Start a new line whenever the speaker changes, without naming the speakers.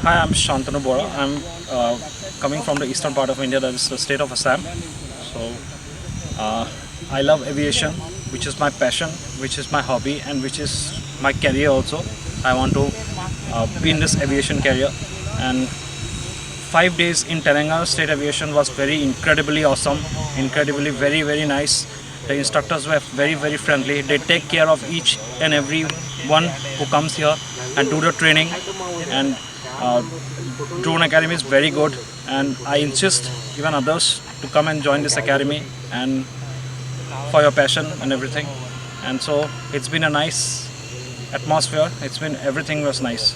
Hi, I'm Santanu Bora. I'm coming from the eastern part of India, that is the state of Assam. So, I love aviation, which is my passion, which is my hobby, and which is my career also. I want to be in this aviation career. And 5 days in Telangana State Aviation was very incredibly awesome, incredibly very nice. The instructors were very friendly. They take care of each and every one who comes here and do the training. And drone academy is very good, and I insist even others to come and join this academy and for your passion and everything. And so it's been a nice atmosphere. Everything was nice.